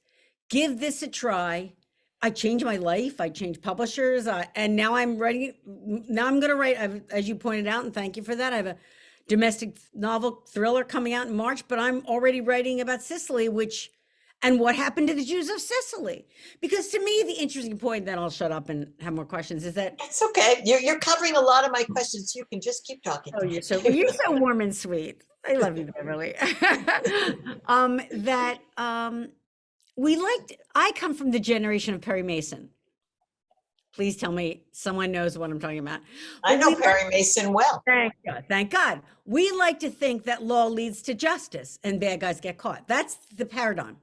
give this a try. I changed my life. I changed publishers. And now I'm writing. Now I'm going to write, as you pointed out, and thank you for that. I have a domestic novel thriller coming out in March, but I'm already writing about Sicily, and what happened to the Jews of Sicily? Because to me, the interesting point, then I'll shut up and have more questions, is that it's okay. You're covering a lot of my questions. You can just keep talking. Oh, you're so warm and sweet. I love you, Beverly. I come from the generation of Perry Mason. Please tell me someone knows what I'm talking about. I know Perry Mason well. Thank God. Thank God. We like to think that law leads to justice and bad guys get caught. That's the paradigm.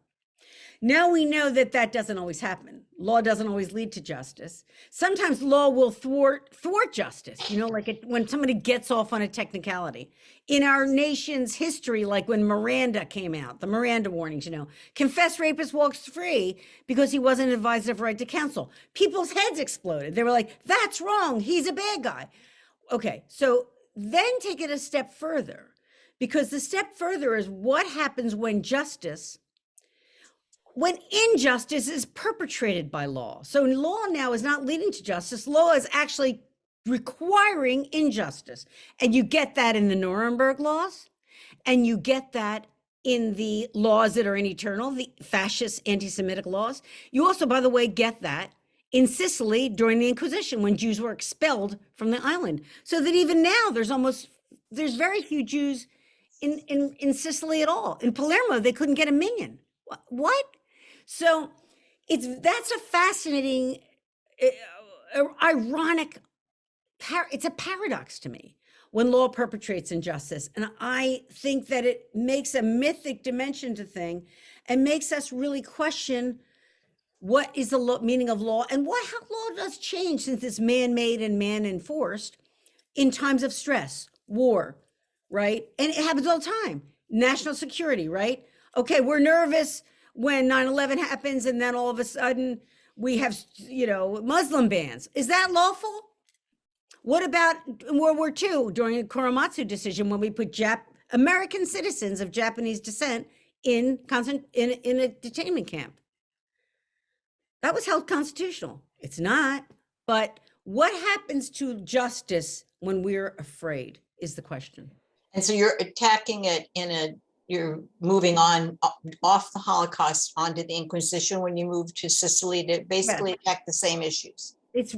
Now we know that doesn't always happen. Law doesn't always lead to justice. Sometimes law will thwart justice, you know, like when somebody gets off on a technicality. In our nation's history, like when Miranda came out, the Miranda warnings, you know, confessed rapist walks free because he wasn't advised of right to counsel. People's heads exploded. They were like, that's wrong. He's a bad guy. Okay, so then take it a step further, because the step further is what happens when injustice is perpetrated by law. So law now is not leading to justice. Law is actually requiring injustice. And you get that in the Nuremberg laws, and you get that in the laws that are in eternal, the fascist anti-Semitic laws. You also, by the way, get that in Sicily during the Inquisition when Jews were expelled from the island. So that even now there's very few Jews in Sicily at all. In Palermo, they couldn't get a minion. What? So that's a fascinating, ironic, it's a paradox to me when law perpetrates injustice. And I think that it makes a mythic dimension to thing and makes us really question what is the meaning of law and how law does change since it's man-made and man-enforced in times of stress, war, right? And it happens all the time. National security, right? Okay, we're nervous when 9/11 happens, and then all of a sudden we have, you know, Muslim bans. Is that lawful? What about World War II during the Korematsu decision when we put American citizens of Japanese descent in a detainment camp? That was held constitutional. It's not. But what happens to justice when we're afraid is the question. And so you're attacking it you're moving on off the Holocaust onto the Inquisition when you move to Sicily to basically attack the same issues. It's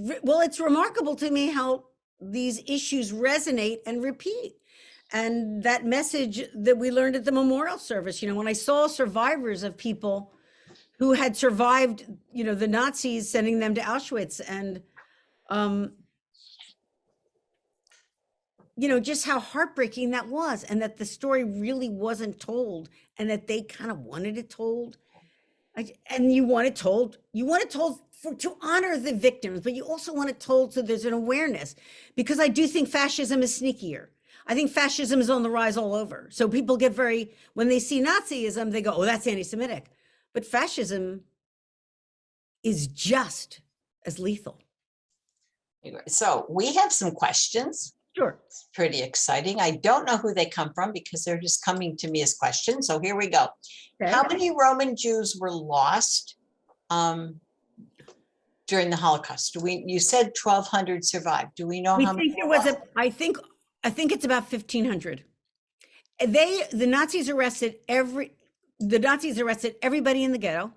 remarkable to me how these issues resonate and repeat. And that message that we learned at the memorial service, you know, when I saw survivors of people who had survived, you know, the Nazis sending them to Auschwitz, and just how heartbreaking that was, and that the story really wasn't told, and that they kind of wanted it told. And you want it told to honor the victims, but you also want it told so there's an awareness, because I do think fascism is sneakier. I think fascism is on the rise all over. So people get when they see Nazism, they go, oh, that's anti-Semitic. But fascism is just as lethal. So we have some questions. Sure. It's pretty exciting. I don't know who they come from because they're just coming to me as questions. So here we go. Okay. How many Roman Jews were lost during the Holocaust? You said 1,200 survived. Do we know how many? I think it's about 1,500. The Nazis arrested everybody in the ghetto.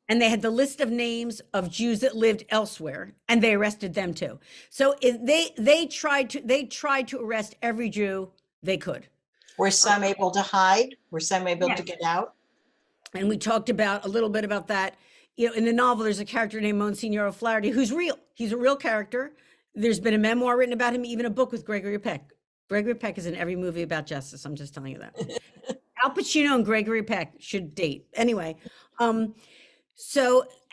And they had the list of names of Jews that lived elsewhere, and they arrested them too. So they tried to arrest every Jew they could. Were some able to hide? Were some able to get out? And we talked a little bit about that. In the novel, there's a character named Monsignor O'Flaherty who's real. He's a real character. There's been a memoir written about him, even a book with Gregory Peck. Gregory Peck is in every movie about justice. I'm just telling you that. Al Pacino and Gregory Peck should date. Anyway, and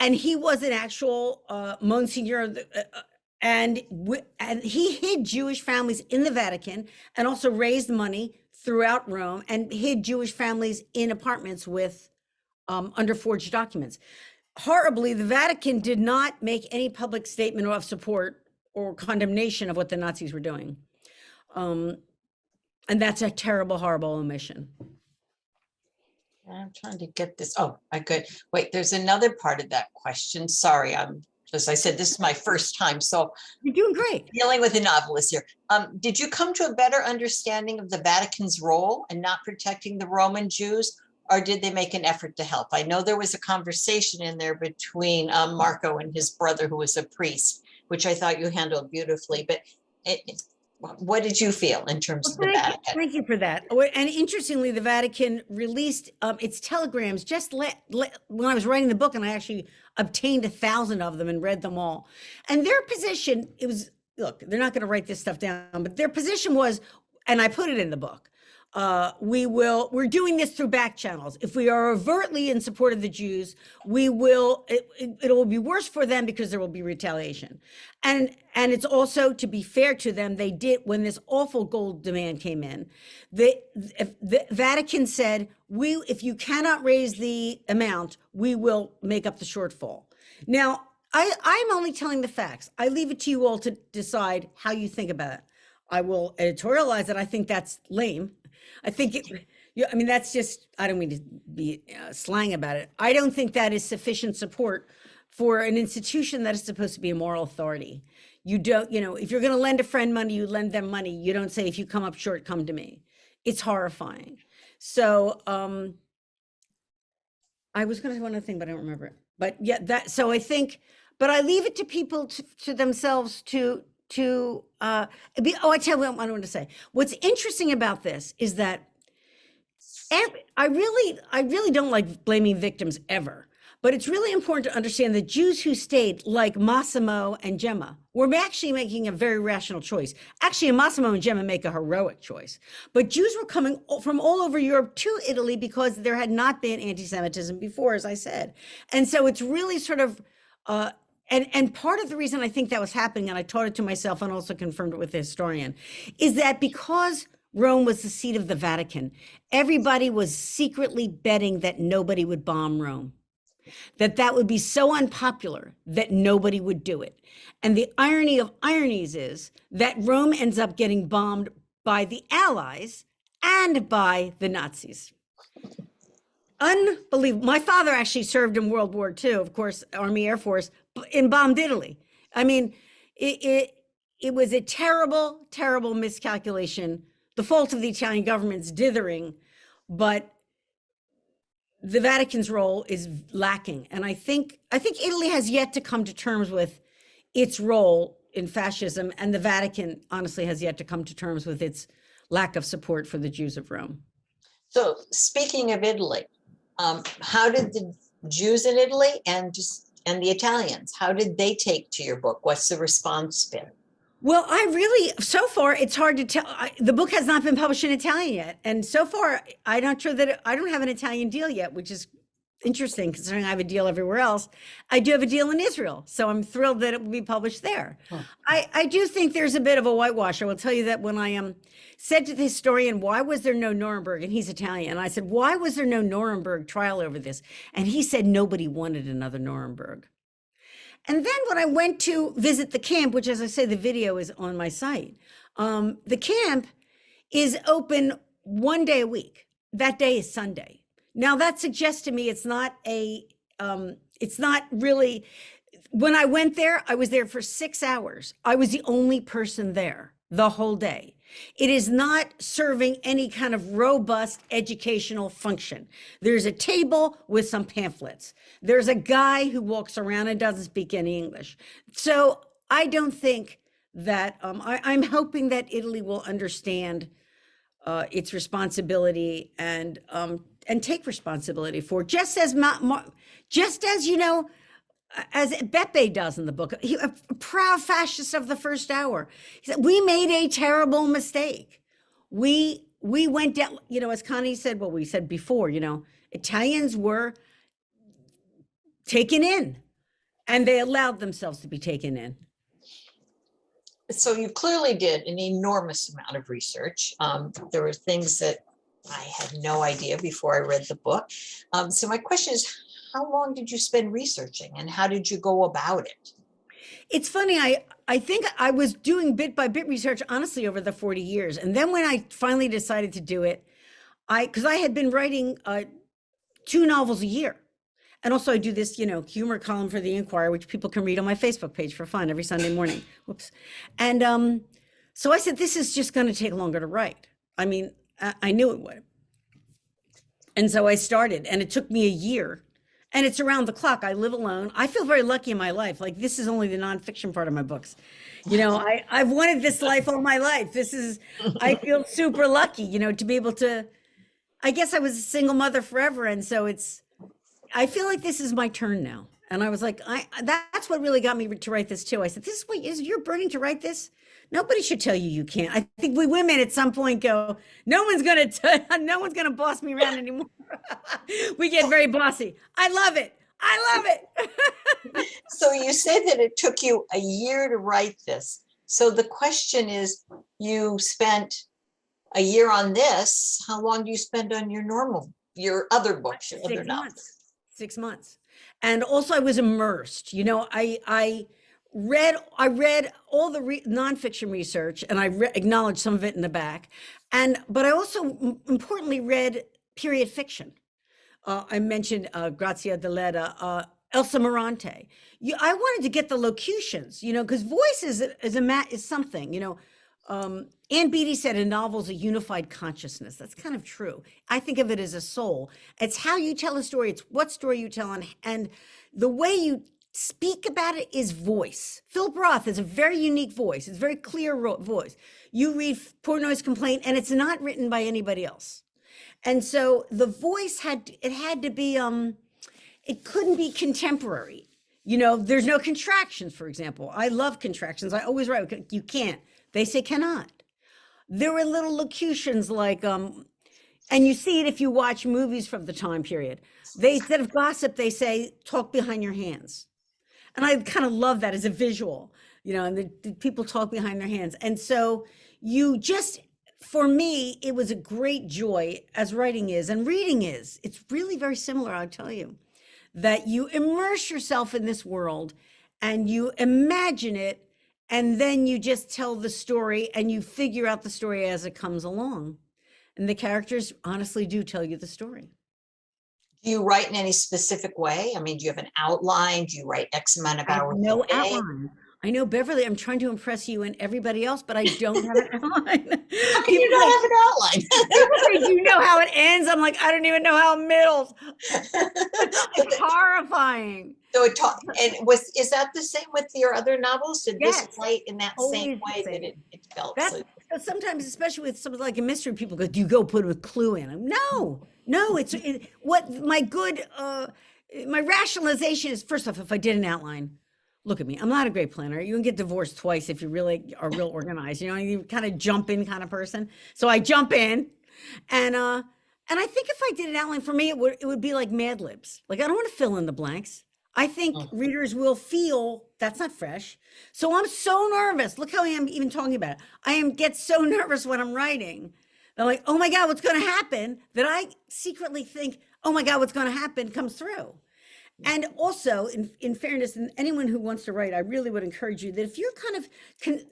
he was an actual Monsignor, and he hid Jewish families in the Vatican, and also raised money throughout Rome, and hid Jewish families in apartments with under forged documents. Horribly, the Vatican did not make any public statement of support or condemnation of what the Nazis were doing. And that's a terrible, horrible omission. I'm trying to get this. Oh, I could. Wait, there's another part of that question. Sorry, as I said, this is my first time. So you're doing great. Dealing with a novelist here. Did you come to a better understanding of the Vatican's role in not protecting the Roman Jews, or did they make an effort to help? I know there was a conversation in there between Marco and his brother, who was a priest, which I thought you handled beautifully, but what did you feel in terms of the Vatican? Thank you for that. And interestingly, the Vatican released its telegrams just when I was writing the book, and I actually obtained 1,000 of them and read them all. And their position, look, they're not going to write this stuff down, but their position was, and I put it in the book, we're doing this through back channels. If we are overtly in support of the Jews, it will be worse for them because there will be retaliation. And it's also, to be fair to them, they did, when this awful gold demand came in, the Vatican said, if you cannot raise the amount, we will make up the shortfall. Now, I'm only telling the facts. I leave it to you all to decide how you think about it. I will editorialize it. I think that's lame. I think that's just, I don't mean to be slang about it. I don't think that is sufficient support for an institution that is supposed to be a moral authority. You don't, if you're going to lend a friend money, you lend them money. You don't say, if you come up short, come to me. It's horrifying. So I was going to say one other thing, but I don't remember it. But yeah, so I think, but I leave it to people to themselves I tell you what I want to say. What's interesting about this is that I really don't like blaming victims ever, but it's really important to understand that Jews who stayed, like Massimo and Gemma, were actually making a very rational choice. Actually, Massimo and Gemma make a heroic choice, but Jews were coming from all over Europe to Italy because there had not been anti-Semitism before, as I said. And so it's really sort of, and part of the reason I think that was happening, and I taught it to myself and also confirmed it with the historian, is that because Rome was the seat of the Vatican, everybody was secretly betting that nobody would bomb Rome, that would be so unpopular that nobody would do it. And the irony of ironies is that Rome ends up getting bombed by the Allies and by the Nazis. Unbelievable. My father actually served in World War II, of course, Army Air Force, in bombed Italy. I mean, it was a terrible, terrible miscalculation, the fault of the Italian government's dithering, but the Vatican's role is lacking. And I think Italy has yet to come to terms with its role in fascism, and the Vatican honestly has yet to come to terms with its lack of support for the Jews of Rome. So speaking of Italy, how did the Jews in Italy and the Italians, how did they take to your book? What's the response been? Well, so far, it's hard to tell. The book has not been published in Italian yet. And so far, I'm not sure that I don't have an Italian deal yet, which is interesting considering I have a deal everywhere else. I do have a deal in Israel. So I'm thrilled that it will be published there. Huh. I do think there's a bit of a whitewash. I will tell you that when I said to the historian, why was there no Nuremberg? And he's Italian. And I said, why was there no Nuremberg trial over this? And he said, nobody wanted another Nuremberg. And then when I went to visit the camp, which, as I say, the video is on my site, the camp is open one day a week. That day is Sunday. Now that suggests to me it's not really, when I went there, I was there for 6 hours. I was the only person there the whole day. It is not serving any kind of robust educational function. There's a table with some pamphlets. There's a guy who walks around and doesn't speak any English. So I don't think that, I'm hoping that Italy will understand its responsibility and take responsibility for, just as you know, as Beppe does in the book, a proud fascist of the first hour. He said, we made a terrible mistake. We went down, you know, as Connie said, well, we said before, you know, Italians were taken in and they allowed themselves to be taken in. So you clearly did an enormous amount of research. There were things that I had no idea before I read the book. So my question is, how long did you spend researching and how did you go about it? It's funny, I think I was doing bit by bit research, honestly, over the 40 years. And then when I finally decided to do it, because I had been writing 2 novels a year. And also I do this, you know, humor column for the Inquirer, which people can read on my Facebook page for fun every Sunday morning. Whoops. And so I said, this is just going to take longer to write. I mean, I knew it would. And so I started, and it took me a year. And it's around the clock. I live alone. I feel very lucky in my life. Like, this is only the nonfiction part of my books. You know, I've wanted this life all my life. I feel super lucky, you know, to be able to, I guess I was a single mother forever. And so I feel like this is my turn now. And I was like, that's what really got me to write this too. I said, this is what you're burning to write this? Nobody should tell you you can't. I think we women at some point go, no one's gonna boss me around anymore. We get very bossy. I love it. So you said that it took you a year to write this. So the question is, you spent a year on this. How long do you spend on your other books, your other novels? 6 months. And also I was immersed. You know, I read all the nonfiction research, and I acknowledged some of it in the back. But I also importantly read period fiction. I mentioned Grazia Deledda, Elsa Morante. I wanted to get the locutions, you know, because voice is something, you know. Ann Beattie said a novel's a unified consciousness. That's kind of true. I think of it as a soul. It's how you tell a story. It's what story you tell, and the way you speak about it is voice. Philip Roth has a very unique voice. It's a very clear voice. You read Poor Noise Complaint, and it's not written by anybody else. And so the voice had to be, it couldn't be contemporary. You know, there's no contractions, for example. I love contractions. I always write, you can't. They say cannot. There were little locutions like, and you see it if you watch movies from the time period. They, instead of gossip, they say, talk behind your hands. And I kind of love that as a visual, you know, and the people talk behind their hands. And so for me, it was a great joy, as writing is and reading is. It's really very similar, I'll tell you, that you immerse yourself in this world and you imagine it, and then you just tell the story and you figure out the story as it comes along. And the characters honestly do tell you the story. Do you write in any specific way? I mean, do you have an outline? Do you write X amount of hours? No outline. I know, Beverly, I'm trying to impress you and everybody else, but I don't have an outline. How can you not have an outline? People say, you know how it ends? I'm like, I don't even know how it middles. It's horrifying. So is that the same with your other novels? Did this play in that same way that it felt? Sometimes, especially with something like a mystery, people go, do you go put a clue in? No, what my rationalization is, first off, if I did an outline, look at me. I'm not a great planner. You can get divorced twice if you really are real organized. You know, you kind of jump in kind of person. So I jump in, and I think if I did an outline for me, it would be like Mad Libs. Like I don't want to fill in the blanks. I think Mm. readers will feel that's not fresh. So I'm so nervous. Look how I am even talking about it. Get so nervous when I'm writing. They're like, oh my God, what's going to happen? That I secretly think, oh my God, what's going to happen comes through. And also, in fairness, and anyone who wants to write, I really would encourage you that if you're kind of,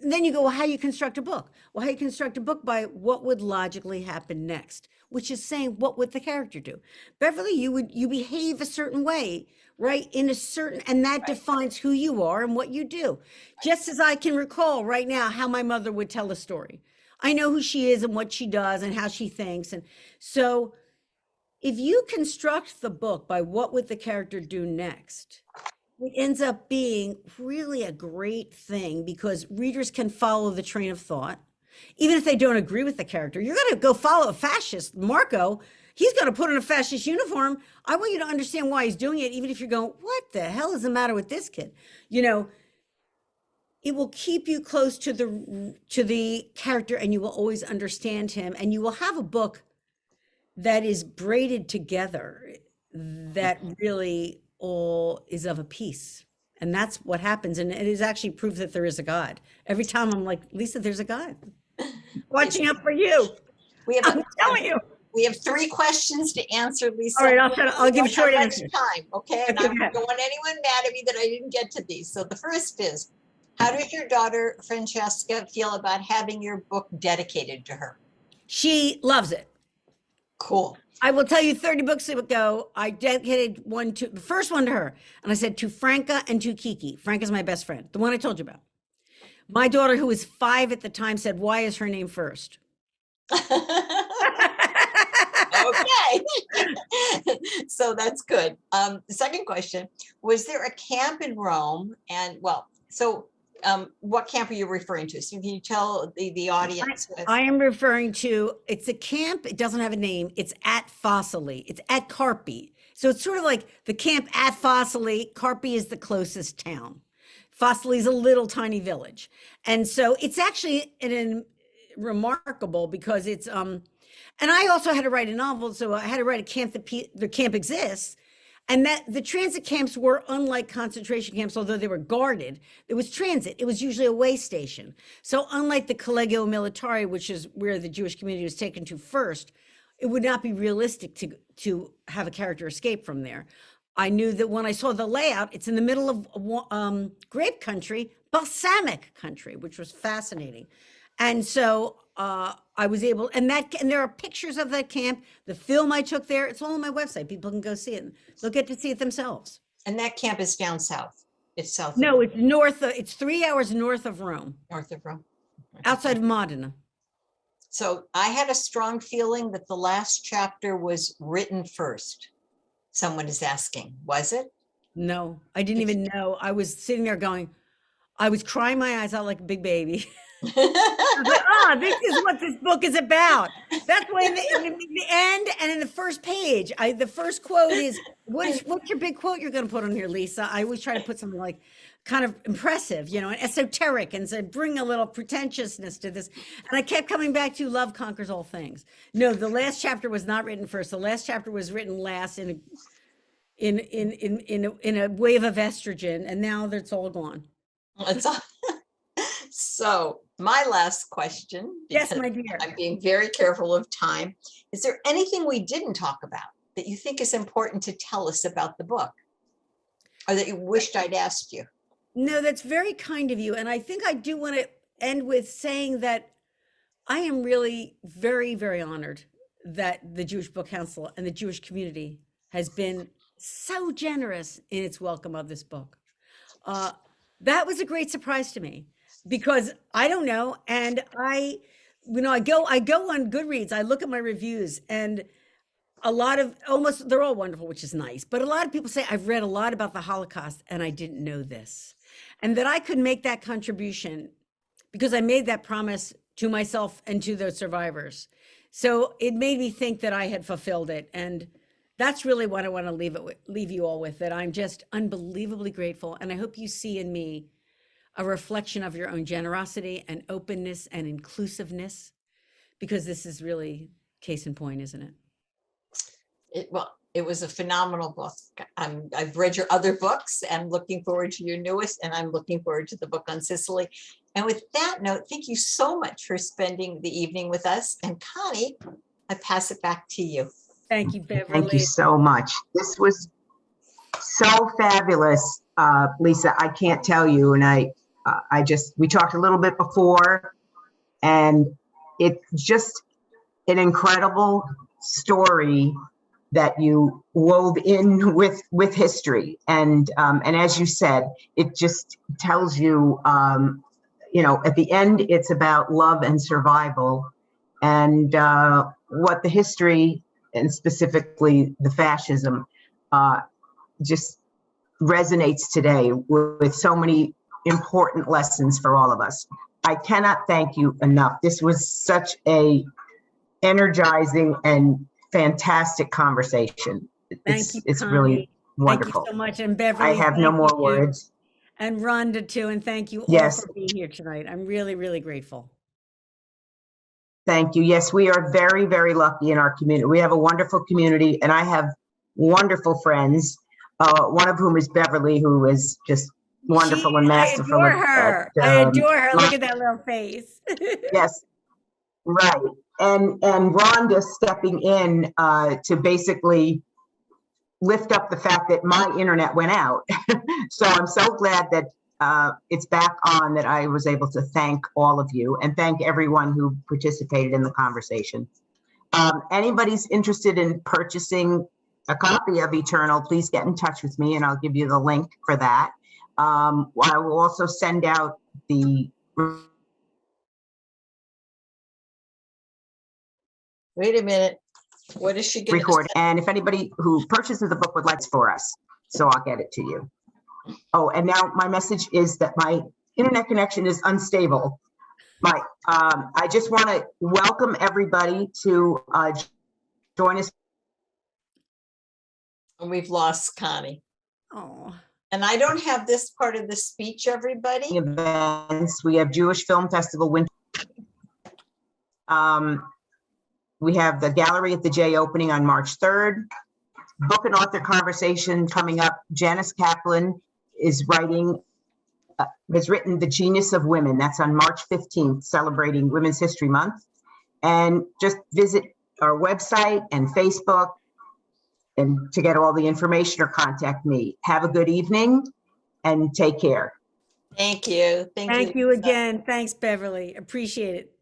then you go, well, how you construct a book? Well, how you construct a book by what would logically happen next, which is saying, what would the character do? Beverly, you behave a certain way, right? In a certain, and that defines who you are and what you do. Just as I can recall right now how my mother would tell a story. I know who she is and what she does and how she thinks. And so if you construct the book by what would the character do next, it ends up being really a great thing because readers can follow the train of thought. Even if they don't agree with the character, you're going to go follow a fascist, Marco. He's going to put on a fascist uniform. I want you to understand why he's doing it, even if you're going, what the hell is the matter with this kid? You know, it will keep you close to the character and you will always understand him. And you will have a book that is braided together, that really all is of a piece. And that's what happens. And it is actually proof that there is a God. Every time I'm like, Lisa, there's a God watching out for you. I'm telling you. We have 3 questions to answer, Lisa. All right, I'll give short answers. Time, okay? And I don't want anyone mad at me that I didn't get to these. So the first is, how does your daughter, Francesca, feel about having your book dedicated to her? She loves it. Cool. I will tell you 30 books ago, I dedicated the first one to her. And I said to Franca and to Kiki. Franca's my best friend, the one I told you about. My daughter, who was 5 at the time, said, why is her name first? Okay. So that's good. The second question, was there a camp in Rome? And what camp are you referring to? So can you tell the audience? I am referring to, it's a camp. It doesn't have a name. It's at Fossili. It's at Carpi. So it's sort of like the camp at Fossili. Carpi is the closest town. Fossili is a little tiny village. And so it's actually remarkable because it's, and I also had to write a novel. So I had to write a camp the camp exists. And that the transit camps were unlike concentration camps, although they were guarded. It was transit. It was usually a way station. So unlike the Collegio Militare, which is where the Jewish community was taken to first, it would not be realistic to have a character escape from there. I knew that when I saw the layout, it's in the middle of grape country, balsamic country, which was fascinating. And so I was able, and there are pictures of that camp, the film I took there, it's all on my website. People can go see it. They'll get to see it themselves. And that camp is down south. It's south. No, it's north. It's 3 hours north of Rome. North of Rome. Outside of Modena. So I had a strong feeling that the last chapter was written first. Someone is asking, was it? No, I didn't even know. I was sitting there going, I was crying my eyes out like a big baby. I was like, this is what this book is about. That's why in the end and in the first page, the first quote is, what's your big quote you're going to put on here, Lisa? I always try to put something like kind of impressive, and esoteric, and so bring a little pretentiousness to this. And I kept coming back to love conquers all things. No, the last chapter was not written first. The last chapter was written last in a wave of estrogen, and now that's all gone. That's all. So my last question, yes, my dear, I'm being very careful of time. Is there anything we didn't talk about that you think is important to tell us about the book, or that you wished I'd asked you? No, that's very kind of you. And I think I do want to end with saying that I am really very, very honored that the Jewish Book Council and the Jewish community has been so generous in its welcome of this book. That was a great surprise to me, because I don't know. And I go on Goodreads, I look at my reviews, and they're all wonderful, which is nice. But a lot of people say, I've read a lot about the Holocaust and I didn't know this. And that I could make that contribution because I made that promise to myself and to those survivors. So it made me think that I had fulfilled it. And that's really what I want to leave you all with, that I'm just unbelievably grateful. And I hope you see in me a reflection of your own generosity and openness and inclusiveness, because this is really case in point, isn't it? Well, it was a phenomenal book. I've read your other books and looking forward to your newest, and I'm looking forward to the book on Sicily. And with that note, thank you so much for spending the evening with us. And Connie, I pass it back to you. Thank you, Beverly. Thank you so much. This was so fabulous, Lisa. I can't tell you. And we talked a little bit before, and it's just an incredible story that you wove in with history. And as you said, it just tells you, at the end, it's about love and survival, and what the history, and specifically the fascism, just resonates today with so many important lessons for all of us. I cannot thank you enough. This was such a energizing and fantastic conversation. Thank you, it's Connie. really wonderful. Thank you so much. And Beverly, I have no more words. And Rhonda too. And thank you all Yes. for being here tonight. I'm really, really grateful. Thank you. Yes, we are very, very lucky in our community. We have a wonderful community, and I have wonderful friends, one of whom is Beverly, who is just wonderful and masterful. I adore her. I adore her. Look at that little face. Yes, right. And Rhonda stepping in to basically lift up the fact that my internet went out. So I'm so glad that it's back on, that I was able to thank all of you and thank everyone who participated in the conversation. Anybody's interested in purchasing a copy of Eternal, please get in touch with me and I'll give you the link for that. I will also send out the... Wait a minute. What is she going to record? And if anybody who purchases the book would like for us, so I'll get it to you. Oh, and now my message is that my internet connection is unstable. I just want to welcome everybody to join us. And we've lost Connie. Oh. And I don't have this part of the speech, everybody. Events. We have Jewish Film Festival winter. We have the gallery at the J opening on March 3rd. Book and author conversation coming up. Janice Kaplan is writing, has written The Genius of Women. That's on March 15th, celebrating Women's History Month. And just visit our website and Facebook and to get all the information, or contact me. Have a good evening and take care. Thank you. Thank you again. Thanks, Beverly. Appreciate it.